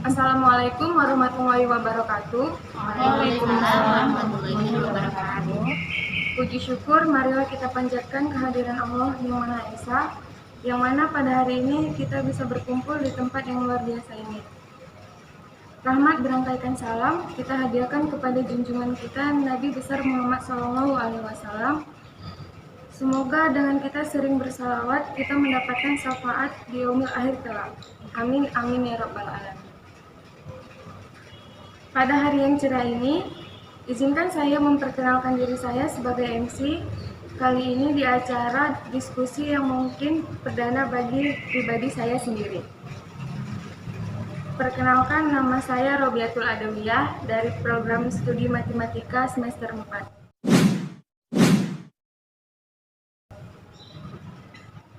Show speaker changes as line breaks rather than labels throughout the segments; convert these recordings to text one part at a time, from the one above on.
Assalamualaikum warahmatullahi wabarakatuh.
Waalaikumsalam warahmatullahi wabarakatuh.
Puji syukur, marilah kita panjatkan kehadiran Allah yang Maha Esa, yang mana pada hari ini kita bisa berkumpul di tempat yang luar biasa ini. Rahmat berangkaikan salam kita hadiahkan kepada junjungan kita Nabi besar Muhammad SAW. Semoga dengan kita sering bersalawat, kita mendapatkan syafaat di yaumil akhir kelak. Amin, amin ya rabbal alamin. Pada hari yang cerah ini, izinkan saya memperkenalkan diri saya sebagai MC. Kali ini di acara diskusi yang mungkin perdana bagi pribadi saya sendiri. Perkenalkan, nama saya Robiatul Adawiyah dari program studi matematika semester 4.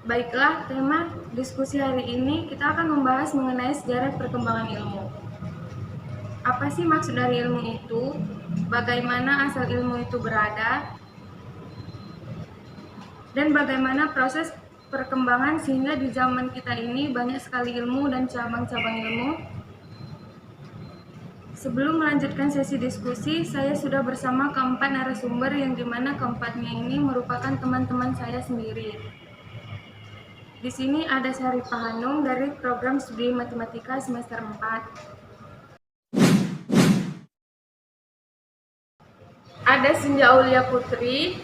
Baiklah, tema diskusi hari ini kita akan membahas mengenai sejarah perkembangan ilmu. Apa sih maksud dari ilmu itu? Bagaimana asal ilmu itu berada? Dan bagaimana proses perkembangan sehingga di zaman kita ini banyak sekali ilmu dan cabang-cabang ilmu? Sebelum melanjutkan sesi diskusi, saya sudah bersama keempat narasumber yang dimana keempatnya ini merupakan teman-teman saya sendiri. Di sini ada Syarifah Hanum dari program studi matematika semester 4. Ada Senja Aulia Putri.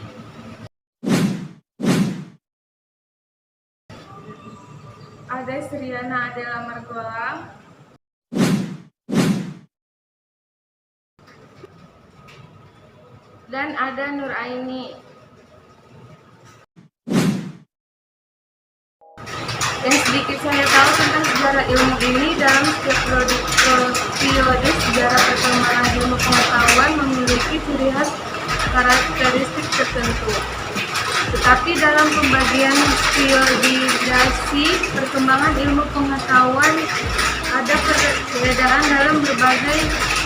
Ada Sriana Adela Margola. Dan ada Nur Aini. Yang sedikit saya tahu tentang sejarah ilmu ini, dalam setiap periode sejarah perkembangan ilmu pengetahuan memiliki ciri khas karakteristik tertentu. Tetapi dalam pembagian periodisasi perkembangan ilmu pengetahuan ada perbedaan dalam berbagai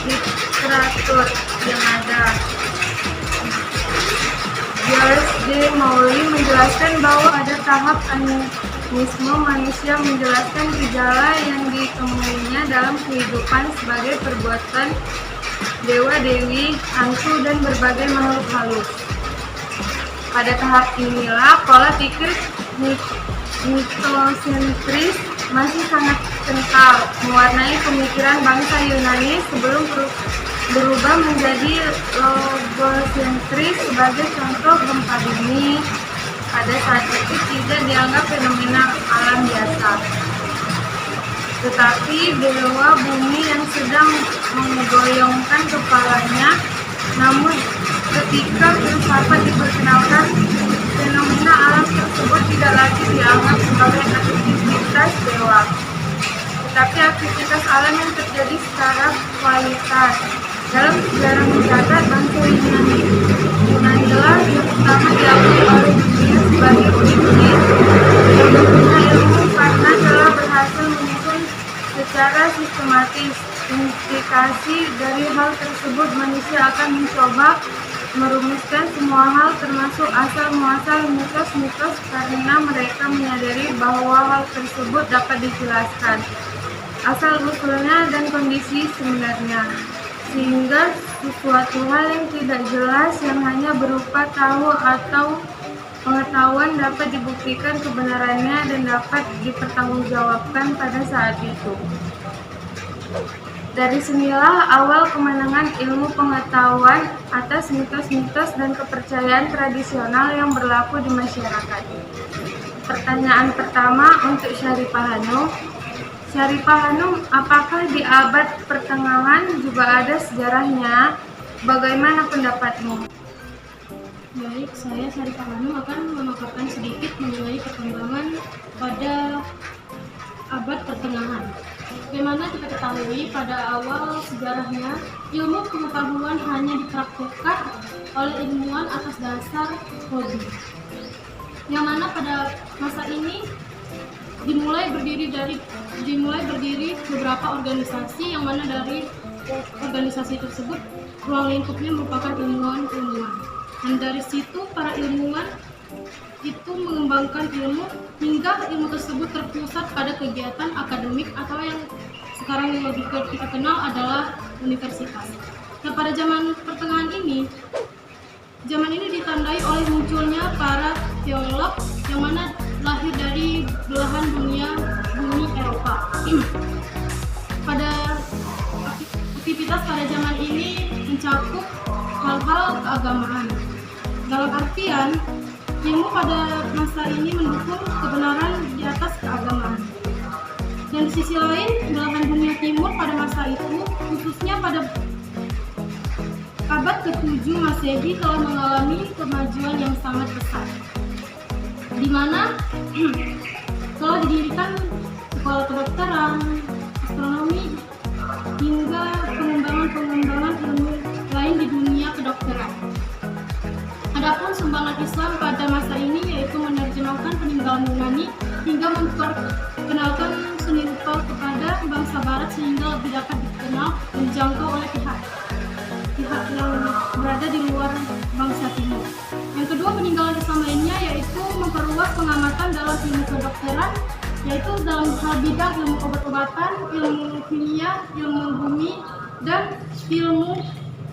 literatur yang ada. Charles D. Mowley menjelaskan bahwa pada tahap animisme manusia menjelaskan gejala yang ditemuinya dalam kehidupan sebagai perbuatan dewa-dewi, hantu, dan berbagai makhluk halus. Pada tahap inilah pola pikir mitosentris masih sangat kental mewarnai pemikiran bangsa Yunani sebelum berubah menjadi logosentris. Sebagai contoh, gempa bumi pada saat itu tidak dianggap fenomena alam biasa, tetapi dewa bumi yang sedang menggoyongkan kepalanya. Namun ketika filsafat diperkenalkan, fenomena alam tersebut tidak lagi dianggap sebagai aktivitas dewa, tetapi aktivitas alam yang terjadi secara kualitas. Dalam sejarah mencatat, bangsa Yunani lah yang pertama diakui oleh dunia sebagai Unistis yang punya ilmu karena telah berhasil menyusun secara sistematis. Implikasi dari hal tersebut, manusia akan mencoba merumuskan semua hal termasuk asal-muasal mitos-mitos karena mereka menyadari bahwa hal tersebut dapat dijelaskan asal-usulnya dan kondisi sebenarnya, sehingga sesuatu hal yang tidak jelas yang hanya berupa tahu atau pengetahuan dapat dibuktikan kebenarannya dan dapat dipertanggungjawabkan pada saat itu. Dari sinilah awal kemenangan ilmu pengetahuan atas mitos-mitos dan kepercayaan tradisional yang berlaku di masyarakat. Pertanyaan pertama untuk Syarifah Hanum. Syarifah Hanum, apakah di abad pertengahan juga ada sejarahnya? Bagaimana pendapatmu?
Baik, saya Syarifah Hanum akan memaparkan sedikit mengenai perkembangan pada abad pertengahan. Bagaimana kita ketahui, pada awal sejarahnya, ilmu pengetahuan hanya dipraktikkan oleh ilmuwan atas dasar hobi. Yang mana pada masa ini dimulai berdiri beberapa organisasi, yang mana dari organisasi tersebut ruang lingkupnya merupakan ilmuwan-ilmuwan. Dan dari situ para ilmuwan itu mengembangkan ilmu hingga ilmu tersebut terpusat pada kegiatan akademik atau yang sekarang yang lebih kita kenal adalah universitas. Nah, pada zaman pertengahan ini, zaman ini ditandai oleh munculnya para teolog yang mana lahir dari belahan bumi Eropa. Pada aktivitas pada zaman ini mencakup hal-hal keagamaan. Dalam artian, ilmu pada masa ini mendukung kebenaran di atas keagamaan. Dan di sisi lain, belahan dunia timur pada masa itu, khususnya pada abad ke-7 Masehi telah mengalami kemajuan yang sangat pesat, di mana telah didirikan sekolah kedokteran, astronomi, hingga pengembangan ilmu lain di dunia kedokteran. Adapun sumbangan Islam pada masa ini yaitu menerjemahkan peninggalan Yunani hingga memperkenalkan seni rupa kepada bangsa Barat sehingga lebih dapat dikenal dan dijangkau oleh pihak yang berada di luar bangsa Timur. Yang kedua, peninggalan Islam lainnya yaitu memperluas pengamatan dalam ilmu kedokteran, yaitu dalam hal bidang ilmu obat-obatan, ilmu kimia, ilmu bumi, dan ilmu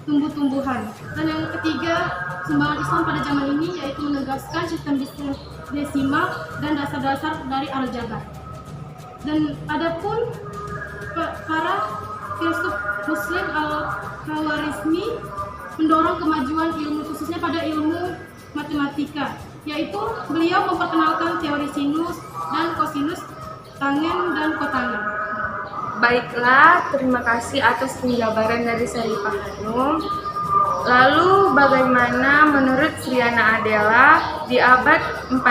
tumbuh-tumbuhan. Dan yang ketiga, sumbangan Islam pada zaman ini yaitu menegaskan sistem desimal dan dasar-dasar dari aljabar. Dan adapun para filsuf Muslim al-Khawarizmi mendorong kemajuan ilmu khususnya pada ilmu matematika, yaitu beliau memperkenalkan teori sinus dan kosinus, tangen dan kotangen.
Baiklah, terima kasih atas penjabaran dari Syarifah Hanum. Lalu bagaimana menurut Sriana Adela di abad 14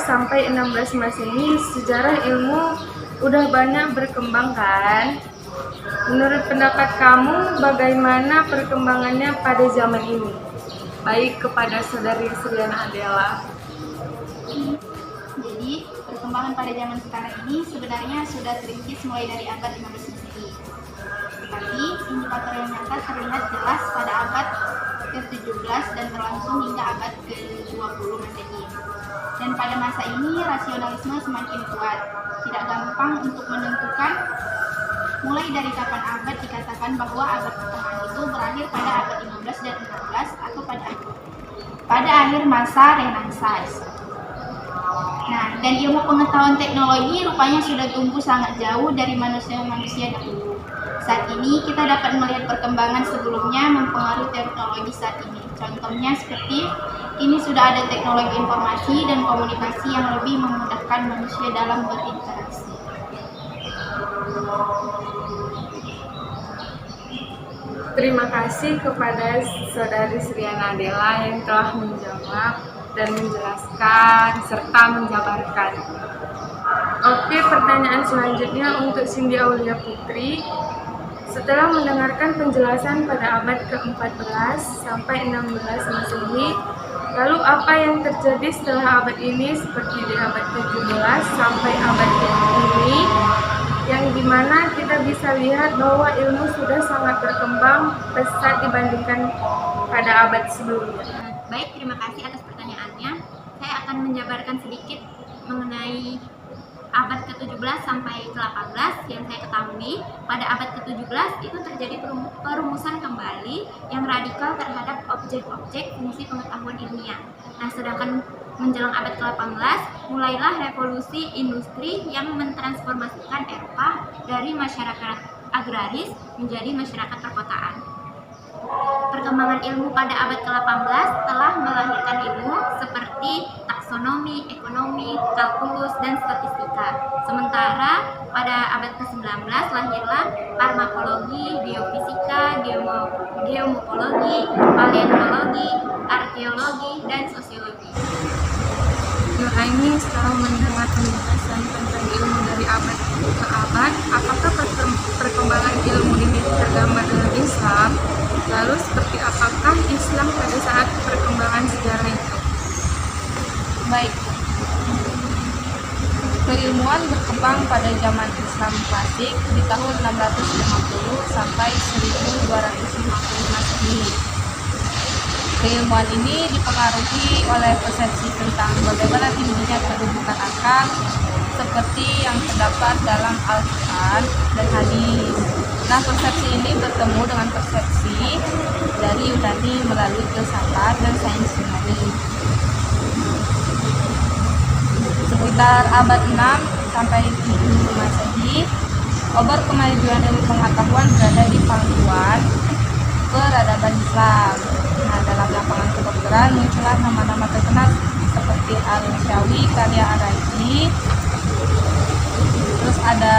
sampai 16 Masehi sejarah ilmu udah banyak berkembang kan? Menurut pendapat kamu bagaimana perkembangannya pada zaman ini? Baik kepada saudari Sriana Adela.
Jadi, perkembangan pada zaman sekarang ini sebenarnya sudah terintis mulai dari abad 15 Masehi. Tetapi, indikator yang nyata terlihat jelas pada abad ke-17 dan berlangsung hingga abad ke-20 Masehi. Dan pada masa ini, rasionalisme semakin kuat. Tidak gampang untuk menentukan mulai dari kapan abad dikatakan bahwa abad pertengahan itu berakhir pada abad 15 dan 16 atau pada akhir masa Renaissance. Nah, dan ilmu pengetahuan teknologi rupanya sudah tumbuh sangat jauh dari manusia-manusia dahulu. Saat ini kita dapat melihat perkembangan sebelumnya mempengaruhi teknologi saat ini. Contohnya seperti ini sudah ada teknologi informasi dan komunikasi yang lebih memudahkan manusia dalam berinteraksi.
Terima kasih kepada saudari Sriana Adela yang telah menjawab dan menjelaskan serta menjabarkan. Oke, pertanyaan selanjutnya untuk Cindy Aulia Putri. Setelah mendengarkan penjelasan pada abad ke-14 sampai 16 Masehi, lalu apa yang terjadi setelah abad ini seperti di abad ke-17 sampai abad ini, yang dimana kita bisa lihat bahwa ilmu sudah sangat berkembang pesat dibandingkan pada abad sebelumnya.
Baik, terima kasih atas pertanyaannya. Saya akan menjabarkan sedikit mengenai abad ke-17 sampai ke-18 yang saya ketahui. Pada abad ke-17 itu terjadi perumusan kembali yang radikal terhadap objek-objek fungsi pengetahuan ilmiah. Nah, sedangkan menjelang abad ke-18 mulailah revolusi industri yang mentransformasikan Eropa dari masyarakat agraris menjadi masyarakat perkotaan. Perkembangan ilmu pada abad ke-18 telah melahirkan ilmu seperti taksonomi, ekonomi, kalkulus, dan statistika. Sementara pada abad ke-19 lahirlah farmakologi, biofisika, geomorfologi, paleontologi, arkeologi, dan sosiologi.
Nuraini setelah mendengar penjelasan tentang ilmu dari abad ke abad, apakah perkembangan ilmu ini tergambar dalam Islam? Lalu seperti apakah Islam pada saat perkembangan sejarah itu?
Baik, keilmuan berkembang pada zaman Islam klasik di tahun 650 sampai 1250 Masehi. Keilmuan ini dipengaruhi oleh persepsi tentang bagaimana tingginya kedudukan akal, seperti yang yang terdapat dalam Al-Quran dan hadis. Nah, persepsi ini bertemu dengan persepsi dari Yunani melalui filsafat dan sains Yunani. Sekitar abad 6 sampai 7 Masehi, obor kemajuan ilmu pengetahuan berada di pangkuan peradaban Islam. Nah, dalam lapangan kedokteran muncullah nama-nama terkenal seperti Al-Syawi, karya Ar-Razi, terus ada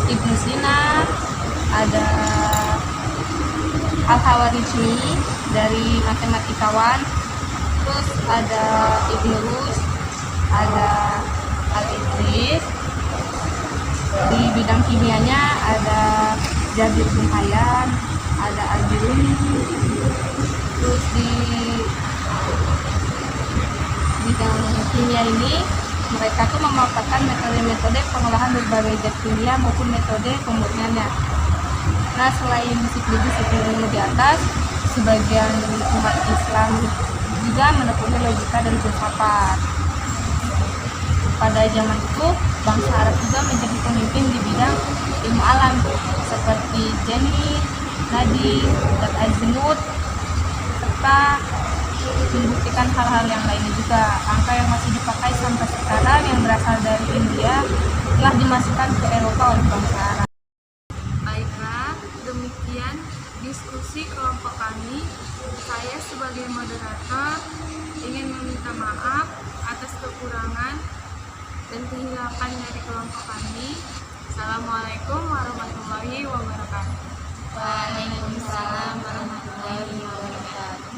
Ibnu Sina, ada Al-Khawarizmi dari matematikawan, terus ada Ibnu Rus, ada Al-Idris. Di bidang kimianya ada Jabir bin Hayyan, ada Al-Biruni. Terus di bidang kimia ini mereka tuh memaparkan metode-metode pengolahan berbagai zat kimia maupun metode pemurniannya. Nah, selain disiplin-disiplin ilmu di atas, sebagian umat Islam juga menekuni logika dan filsafat. Pada zaman itu, bangsa Arab juga menjadi pemimpin di bidang ilmu alam seperti Jenny, Nadi, dan Azimut, serta membuktikan hal-hal yang lainnya juga. Angka yang masih dipakai sampai sekarang yang berasal dari India telah dimasukkan ke Eropa oleh bangsa Arab.
Baiklah, demikian diskusi kelompok kami. Saya sebagai moderator ingin meminta maaf atas kekurangan dan kehilapan dari kelompok kami. Assalamualaikum warahmatullahi wabarakatuh.
Waalaikumsalam warahmatullahi wabarakatuh.